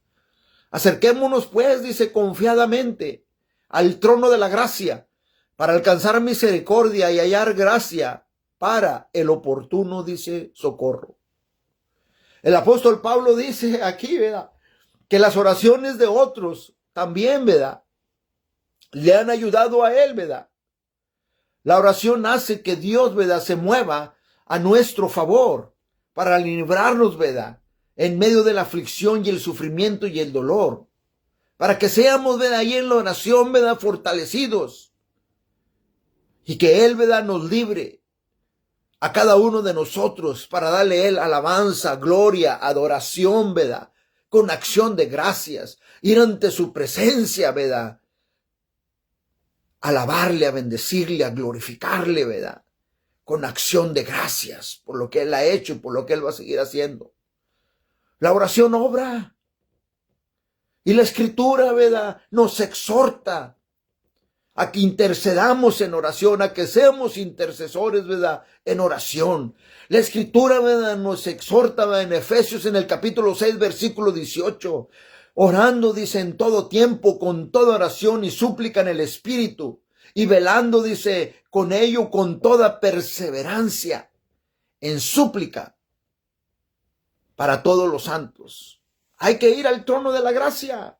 Acerquémonos pues, dice, confiadamente al trono de la gracia para alcanzar misericordia y hallar gracia para el oportuno, dice, socorro. El apóstol Pablo dice aquí, ¿verdad?, que las oraciones de otros también, ¿verdad?, le han ayudado a él, ¿verdad? La oración hace que Dios, ¿verdad?, se mueva a nuestro favor para librarnos, ¿verdad?, en medio de la aflicción y el sufrimiento y el dolor. para que seamos, ¿verdad?, ahí en la oración, ¿verdad?, fortalecidos, y que Él, ¿verdad?, nos libre a cada uno de nosotros para darle a Él alabanza, gloria, adoración, ¿verdad?, con acción de gracias, ir ante su presencia, ¿verdad?, alabarle, a bendecirle, a glorificarle, ¿verdad?, con acción de gracias por lo que Él ha hecho y por lo que Él va a seguir haciendo. La oración obra. Y la Escritura, ¿verdad?, nos exhorta a que intercedamos en oración, a que seamos intercesores, ¿verdad?, en oración. La Escritura, ¿verdad?, nos exhorta, ¿verdad?, en Efesios, en el capítulo 6, versículo 18. Orando, dice, en todo tiempo, con toda oración y súplica en el Espíritu. Y velando, dice, con ello, con toda perseverancia, en súplica para todos los santos. Hay que ir al trono de la gracia,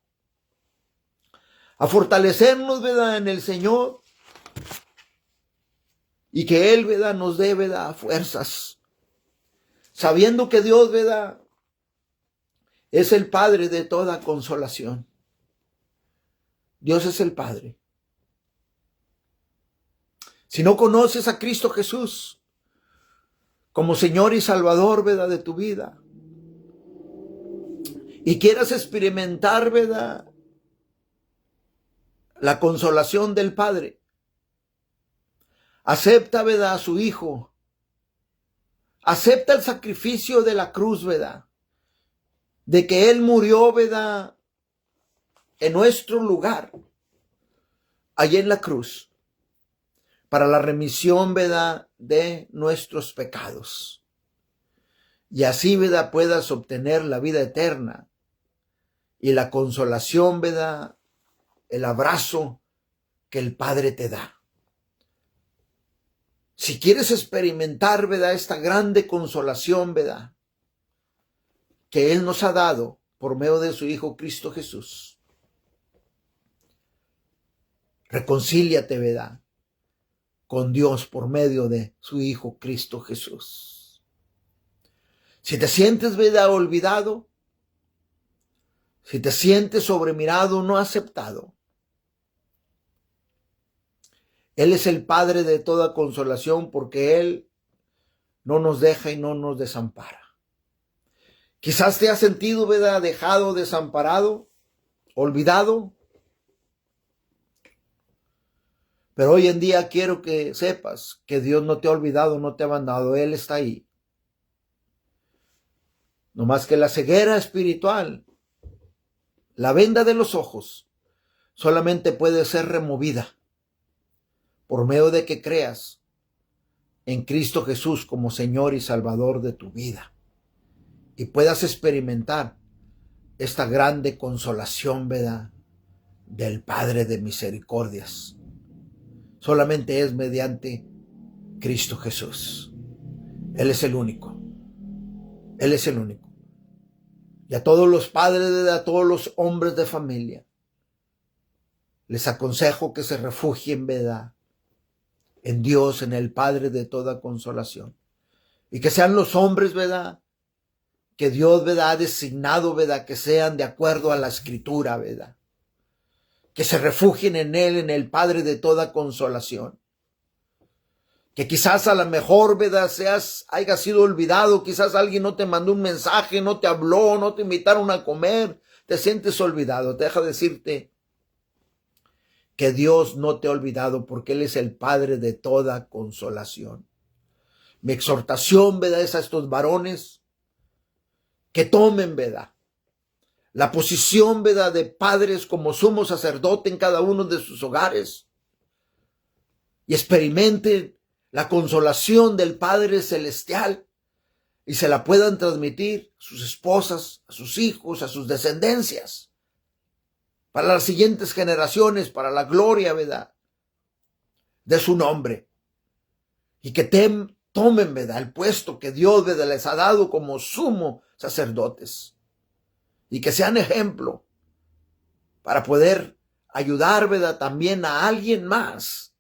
a fortalecernos, ¿verdad?, en el Señor, y que Él, ¿verdad?, nos dé, ¿verdad?, fuerzas, sabiendo que Dios, ¿verdad?, es el Padre de toda consolación. Dios es el Padre. Si no conoces a Cristo Jesús como Señor y Salvador, ¿verdad?, de tu vida, y quieras experimentar, ¿verdad?, la consolación del Padre, acepta, ¿verdad?, a su Hijo, acepta el sacrificio de la cruz, ¿verdad?, de que Él murió, ¿verdad?, en nuestro lugar, allí en la cruz, para la remisión, ¿verdad?, de nuestros pecados. Y así, ¿verdad?, puedas obtener la vida eterna y la consolación, ¿verdad?, el abrazo que el Padre te da. Si quieres experimentar, ¿verdad?, esta grande consolación, ¿verdad?, que Él nos ha dado por medio de su Hijo Cristo Jesús, reconcíliate, ¿verdad?, con Dios por medio de su Hijo Cristo Jesús. Si te sientes, ¿verdad?, olvidado, si te sientes sobremirado, no aceptado, Él es el Padre de toda consolación, porque Él no nos deja y no nos desampara. Quizás te has sentido, ¿verdad?, dejado, desamparado, olvidado. Pero hoy en día quiero que sepas que Dios no te ha olvidado, no te ha abandonado. Él está ahí. No más que la ceguera espiritual, la venda de los ojos, solamente puede ser removida por medio de que creas en Cristo Jesús como Señor y Salvador de tu vida, y puedas experimentar esta grande consolación, ¿verdad?, del Padre de misericordias. Solamente es mediante Cristo Jesús. Él es el único. Él es el único. Y a todos los padres, a todos los hombres de familia, les aconsejo que se refugien, ¿verdad?, en Dios, en el Padre de toda consolación. Y que sean los hombres, ¿verdad?, que Dios, ¿verdad?, ha designado, ¿verdad?, que sean de acuerdo a la Escritura, ¿verdad?, que se refugien en Él, en el Padre de toda consolación. Que quizás a lo mejor, ¿verdad?, hayas sido olvidado, quizás alguien no te mandó un mensaje, no te habló, no te invitaron a comer, te sientes olvidado. Deja decirte que Dios no te ha olvidado, porque Él es el Padre de toda consolación. Mi exhortación, ¿verdad?, es a estos varones que tomen, ¿verdad?, la posición, ¿verdad?, de padres como sumo sacerdote en cada uno de sus hogares, y experimenten la consolación del Padre Celestial, y se la puedan transmitir a sus esposas, a sus hijos, a sus descendencias, para las siguientes generaciones, para la gloria, ¿verdad?, de su nombre. Y que tomen, ¿verdad?, el puesto que Dios, ¿verdad?, les ha dado como sumo sacerdotes, y que sean ejemplo para poder ayudar, ¿verdad?, también a alguien más,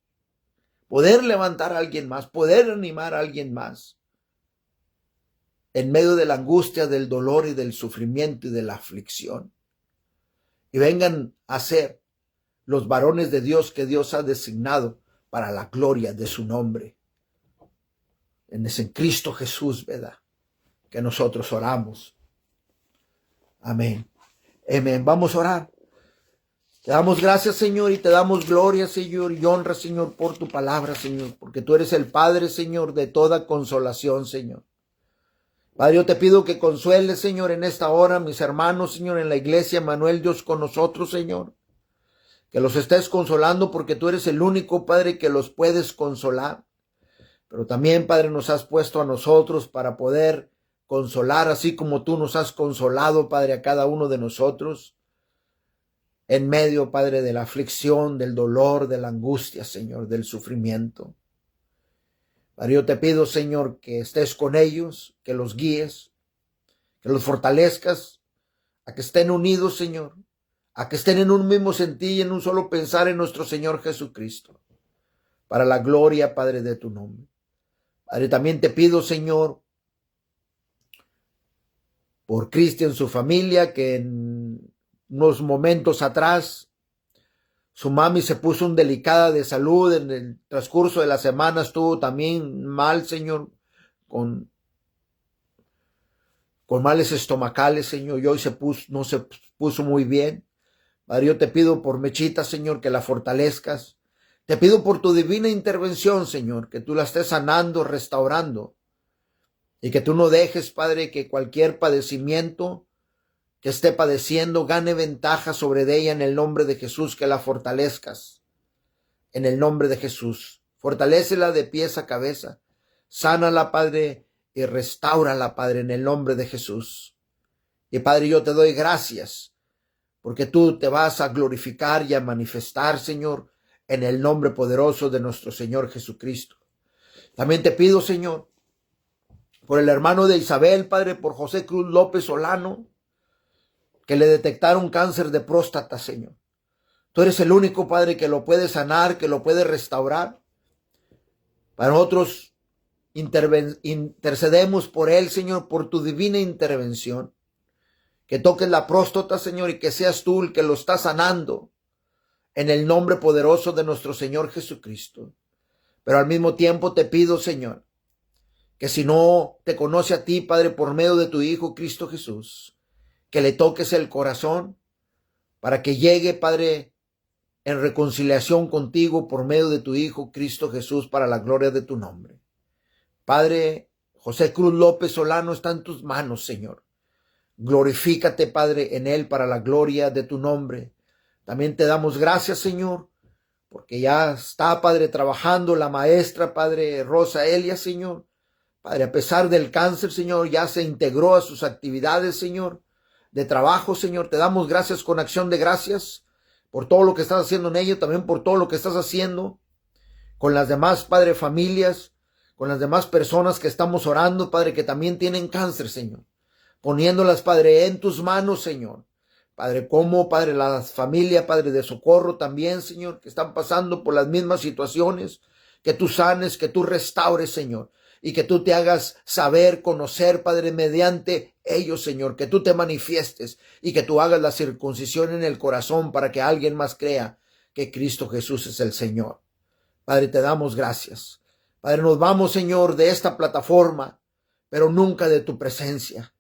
poder levantar a alguien más, poder animar a alguien más en medio de la angustia, del dolor y del sufrimiento y de la aflicción. y vengan a ser los varones de Dios que Dios ha designado para la gloria de su nombre. En Cristo Jesús, ¿verdad?, que nosotros oramos. Amén. Amén. Vamos a orar. Te damos gracias, Señor, y te damos gloria, Señor, y honra, Señor, por tu palabra, Señor, porque tú eres el Padre, Señor, de toda consolación, Señor. Padre, yo te pido que consueles, Señor, en esta hora, mis hermanos, Señor, en la iglesia, Manuel, Dios con nosotros, Señor. Que los estés consolando porque tú eres el único, Padre, que los puedes consolar. Pero también, Padre, nos has puesto a nosotros para poder consolar, así como tú nos has consolado, Padre, a cada uno de nosotros. En medio, Padre, de la aflicción, del dolor, de la angustia, Señor, del sufrimiento. Padre, yo te pido, Señor, que estés con ellos, que los guíes, que los fortalezcas, a que estén unidos, Señor, a que estén en un mismo sentir y en un solo pensar en nuestro Señor Jesucristo, para la gloria, Padre, de tu nombre. Padre, también te pido, Señor, por Cristian, su familia, que en unos momentos atrás su mami se puso delicada de salud. En el transcurso de la semana estuvo también mal, Señor, con males estomacales, Señor, y hoy no se puso muy bien. Padre, yo te pido por Mechita, Señor, que la fortalezcas. Te pido por tu divina intervención, Señor, que tú la estés sanando, restaurando, y que tú no dejes, Padre, que cualquier padecimiento que esté padeciendo gane ventaja sobre ella en el nombre de Jesús, que la fortalezcas en el nombre de Jesús. Fortalécela de pies a cabeza, sánala, Padre, y restáurala, Padre, en el nombre de Jesús. Y Padre, yo te doy gracias porque tú te vas a glorificar y a manifestar, Señor, en el nombre poderoso de nuestro Señor Jesucristo. También te pido, Señor, por el hermano de Isabel, Padre, por José Cruz López Solano, que le detectaron cáncer de próstata, Señor. Tú eres el único, Padre, que lo puede sanar, que lo puede restaurar. Para nosotros intercedemos por él, Señor, por tu divina intervención. Que toques la próstata, Señor, y que seas tú el que lo está sanando en el nombre poderoso de nuestro Señor Jesucristo. Pero al mismo tiempo te pido, Señor, que si no te conoce a ti, Padre, por medio de tu Hijo Cristo Jesús, que le toques el corazón para que llegue, Padre, en reconciliación contigo por medio de tu Hijo Cristo Jesús, para la gloria de tu nombre. Padre, José Cruz López Solano está en tus manos, Señor. Glorifícate, Padre, en él para la gloria de tu nombre. También te damos gracias, Señor, porque ya está, Padre, trabajando la maestra, Padre, Rosa Elia, Señor. Padre, a pesar del cáncer, Señor, ya se integró a sus actividades, Señor, de trabajo, Señor. Te damos gracias con acción de gracias por todo lo que estás haciendo en ello, también por todo lo que estás haciendo con las demás, Padre, familias, con las demás personas que estamos orando, Padre, que también tienen cáncer, Señor. Poniéndolas, Padre, en tus manos, Señor. Padre, como, Padre, la familia, Padre, de Socorro también, Señor, que están pasando por las mismas situaciones, que tú sanes, que tú restaures, Señor, y que tú te hagas saber, conocer, Padre, mediante ellos, Señor, que tú te manifiestes y que tú hagas la circuncisión en el corazón para que alguien más crea que Cristo Jesús es el Señor. Padre, te damos gracias. Padre, nos vamos, Señor, de esta plataforma, pero nunca de tu presencia.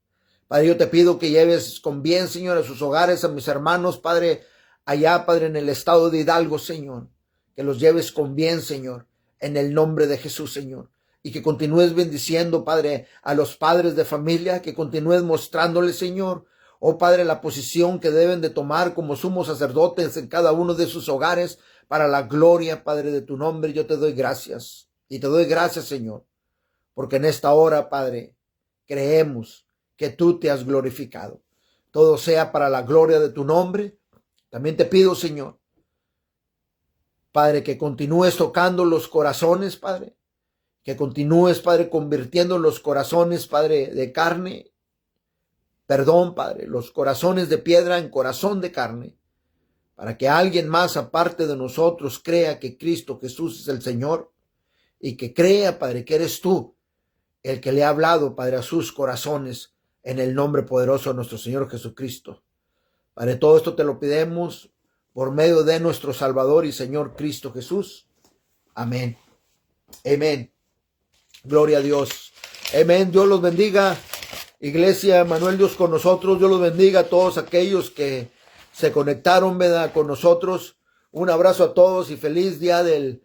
Padre, yo te pido que lleves con bien, Señor, a sus hogares, a mis hermanos, Padre, allá, Padre, en el estado de Hidalgo, Señor. Que los lleves con bien, Señor, en el nombre de Jesús, Señor. Y que continúes bendiciendo, Padre, a los padres de familia, que continúes mostrándoles, Señor, oh Padre, la posición que deben de tomar como sumos sacerdotes en cada uno de sus hogares, para la gloria, Padre, de tu nombre. Yo te doy gracias. Y te doy gracias, Señor, porque en esta hora, Padre, creemos que tú te has glorificado. Todo sea para la gloria de tu nombre. También te pido, Señor, Padre, que continúes tocando los corazones, Padre. Que continúes, Padre, convirtiendo los corazones, Padre, de carne. Perdón, Padre, los corazones de piedra en corazón de carne. Para que alguien más, aparte de nosotros, crea que Cristo Jesús es el Señor. Y que crea, Padre, que eres tú el que le ha hablado, Padre, a sus corazones, en el nombre poderoso de nuestro Señor Jesucristo. Padre, todo esto te lo pedimos por medio de nuestro Salvador y Señor Cristo Jesús. Amén. Amén. Gloria a Dios. Amén. Dios los bendiga. Iglesia, Manuel, Dios con nosotros. Dios los bendiga a todos aquellos que se conectaron, ¿verdad?, con nosotros. Un abrazo a todos y feliz día del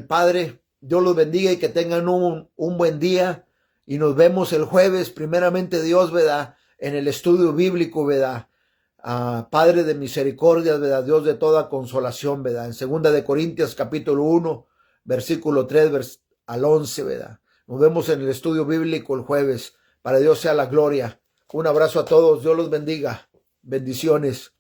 Padre. Dios los bendiga y que tengan un buen día. Y nos vemos el jueves, primeramente Dios, ¿verdad?, en el estudio bíblico, ¿verdad? Padre de misericordia, ¿verdad?, Dios de toda consolación, ¿verdad? En 2 de Corintios capítulo 1, versículo 3 al 11, ¿verdad? Nos vemos en el estudio bíblico el jueves. Para Dios sea la gloria. Un abrazo a todos. Dios los bendiga. Bendiciones.